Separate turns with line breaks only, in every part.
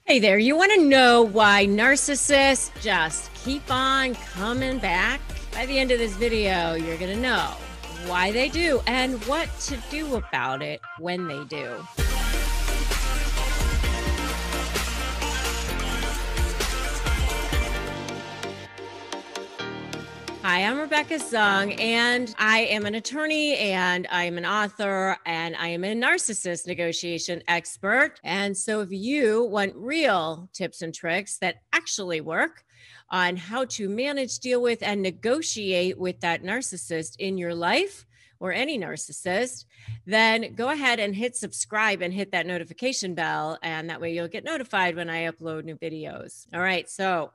Hey there, you want to know why narcissists just keep on coming back? By the end of this video, you're going to know why they do and what to do about it when they do. Hi, I'm Rebecca Zung, and I am an attorney, and I am an author, and I am a narcissist negotiation expert. And so if you want real tips and tricks that actually work on how to manage, deal with, and negotiate with that narcissist in your life, or any narcissist, then go ahead and hit subscribe and hit that notification bell. And that way you'll get notified when I upload new videos. All right, so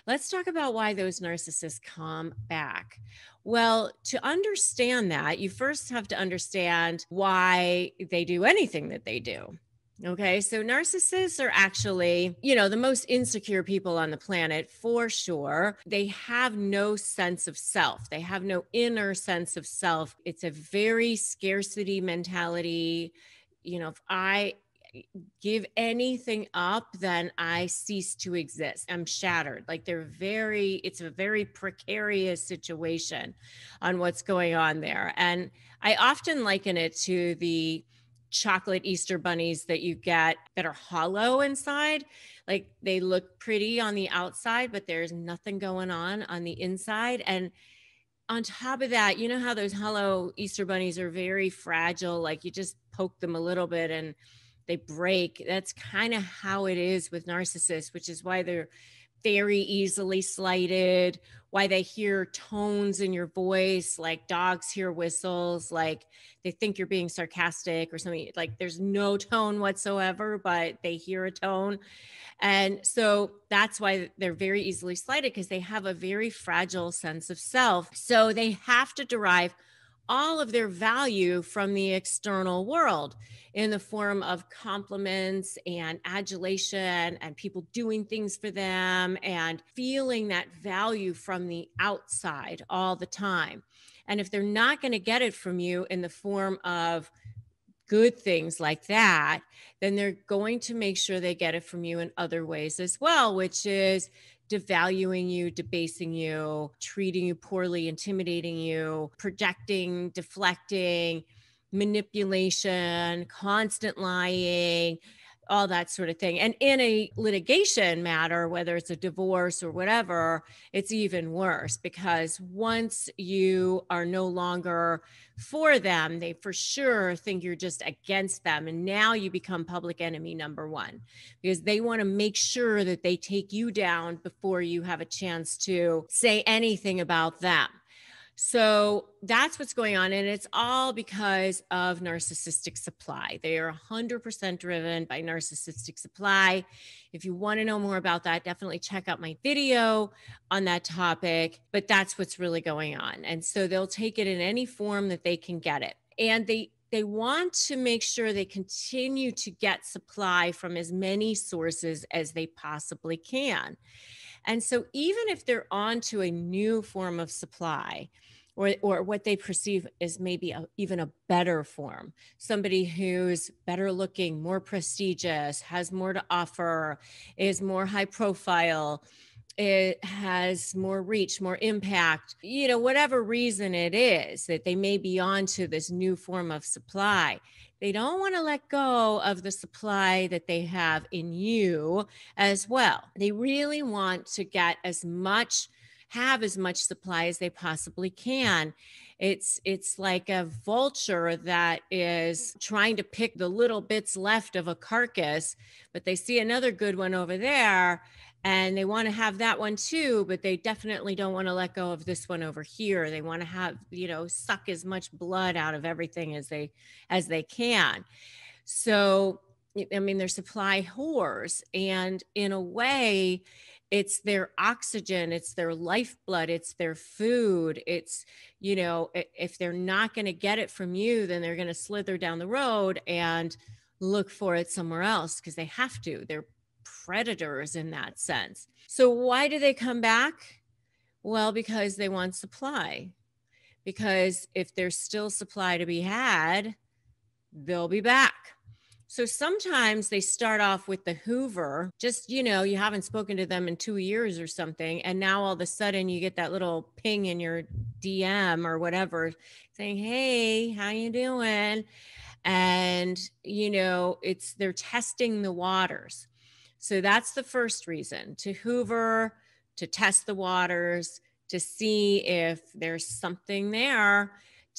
let's talk about why those narcissists come back. Well, to understand that, you first have to understand why they do anything that they do. Okay, so narcissists are actually, the most insecure people on the planet for sure. They have no sense of self. They have no inner sense of self. It's a very scarcity mentality. If I give anything up, then I cease to exist. I'm shattered. Like it's a very precarious situation on what's going on there. And I often liken it to the chocolate Easter bunnies that you get that are hollow inside. Like they look pretty on the outside, but there's nothing going on the inside. And on top of that, you know how those hollow Easter bunnies are very fragile, like you just poke them a little bit and they break. That's kind of how it is with narcissists, which is why they're very easily slighted, why they hear tones in your voice, like dogs hear whistles, like they think you're being sarcastic or something. Like there's no tone whatsoever, but they hear a tone. And so that's why they're very easily slighted, because they have a very fragile sense of self. So they have to derive all of their value from the external world in the form of compliments and adulation and people doing things for them and feeling that value from the outside all the time. And if they're not going to get it from you in the form of good things like that, then they're going to make sure they get it from you in other ways as well, which is devaluing you, debasing you, treating you poorly, intimidating you, projecting, deflecting, manipulation, constant lying, all that sort of thing. And in a litigation matter, whether it's a divorce or whatever, it's even worse, because once you are no longer for them, they for sure think you're just against them. And now you become public enemy number one, because they want to make sure that they take you down before you have a chance to say anything about them. So that's what's going on. And it's all because of narcissistic supply. They are 100% driven by narcissistic supply. If you want to know more about that, definitely check out my video on that topic. But that's what's really going on. And so they'll take it in any form that they can get it. And they want to make sure they continue to get supply from as many sources as they possibly can. And so even if they're on to a new form of supply, or what they perceive as maybe even a better form, somebody who's better looking, more prestigious, has more to offer, is more high profile, it has more reach, more impact, whatever reason it is that they may be on to this new form of supply, they don't want to let go of the supply that they have in you as well. They really want to have as much supply as they possibly can. It's like a vulture that is trying to pick the little bits left of a carcass, but they see another good one over there and they want to have that one too, but they definitely don't want to let go of this one over here. They want to have, suck as much blood out of everything as they can. So, they're supply whores, and in a way, it's their oxygen, it's their lifeblood, it's their food. It's, if they're not going to get it from you, then they're going to slither down the road and look for it somewhere else, because they have to. They're predators in that sense. So why do they come back? Well, because they want supply. Because if there's still supply to be had, they'll be back. So sometimes they start off with the Hoover, just, you haven't spoken to them in 2 years or something. And now all of a sudden you get that little ping in your DM or whatever saying, hey, how you doing? And, they're testing the waters. So that's the first reason, to Hoover, to test the waters, to see if there's something there,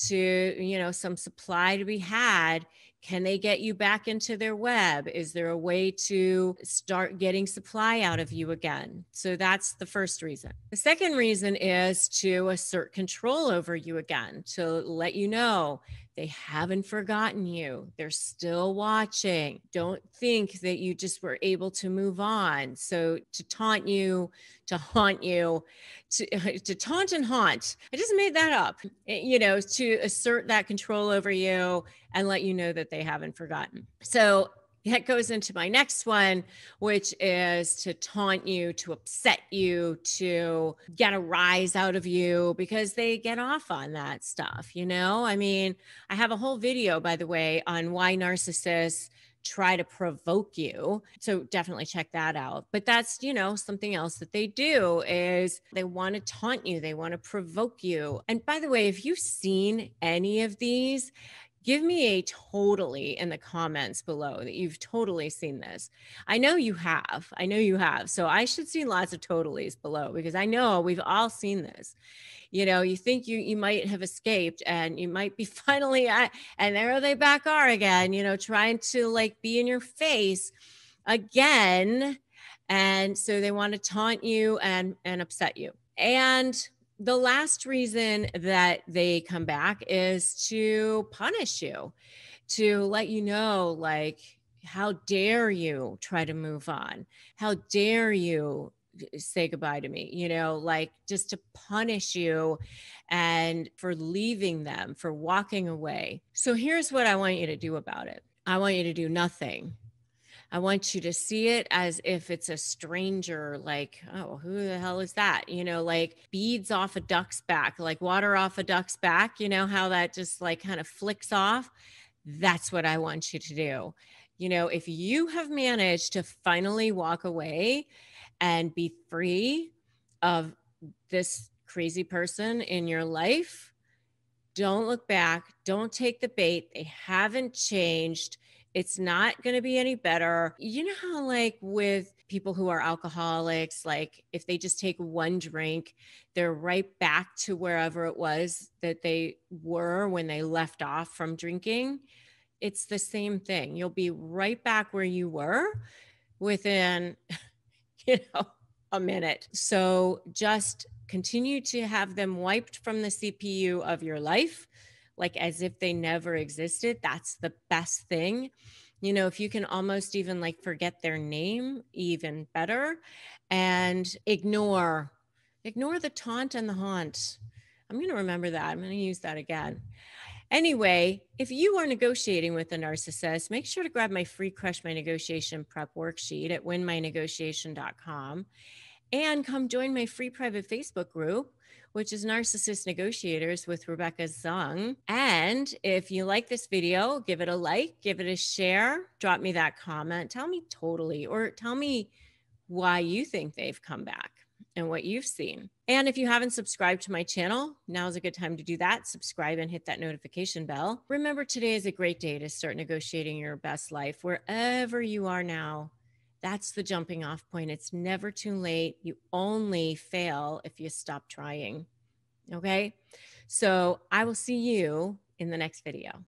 to, some supply to be had. Can they get you back into their web? Is there a way to start getting supply out of you again? So that's the first reason. The second reason is to assert control over you again, to let you know they haven't forgotten you. They're still watching. Don't think that you just were able to move on. So to taunt you, to haunt you, to taunt and haunt. I just made that up, to assert that control over you and let you know that they haven't forgotten. So that goes into my next one, which is to taunt you, to upset you, to get a rise out of you, because they get off on that stuff. I have a whole video, by the way, on why narcissists try to provoke you. So definitely check that out. But that's, something else that they do is they want to taunt you. They want to provoke you. And by the way, if you've seen any of these, give me a totally in the comments below that you've totally seen this. I know you have. So I should see lots of totallys below, because I know we've all seen this. You think you might have escaped, and you might be finally at, and there they back are again, trying to be in your face again. And so they want to taunt you and upset you. And the last reason that they come back is to punish you, to let you know, how dare you try to move on? How dare you say goodbye to me? Just to punish you and for leaving them, for walking away. So here's what I want you to do about it. I want you to do nothing. I want you to see it as if it's a stranger, oh, who the hell is that? Like beads off a duck's back, like water off a duck's back, how that just kind of flicks off. That's what I want you to do. If you have managed to finally walk away and be free of this crazy person in your life, don't look back. Don't take the bait. They haven't changed. It's not going to be any better. You know how with people who are alcoholics, if they just take one drink, they're right back to wherever it was that they were when they left off from drinking. It's the same thing. You'll be right back where you were within, a minute. So just continue to have them wiped from the CPU of your life, as if they never existed. That's the best thing. If you can almost even forget their name, even better. And ignore the taunt and the haunt. I'm going to remember that. I'm going to use that again. Anyway, if you are negotiating with a narcissist, make sure to grab my free Crush My Negotiation prep worksheet at winmynegotiation.com, and come join my free private Facebook group, which is Narcissist Negotiators with Rebecca Zung. And if you like this video, give it a like, give it a share, drop me that comment, tell me totally, or tell me why you think they've come back and what you've seen. And if you haven't subscribed to my channel, now's a good time to do that. Subscribe and hit that notification bell. Remember, today is a great day to start negotiating your best life wherever you are now. That's the jumping off point. It's never too late. You only fail if you stop trying. Okay? So I will see you in the next video.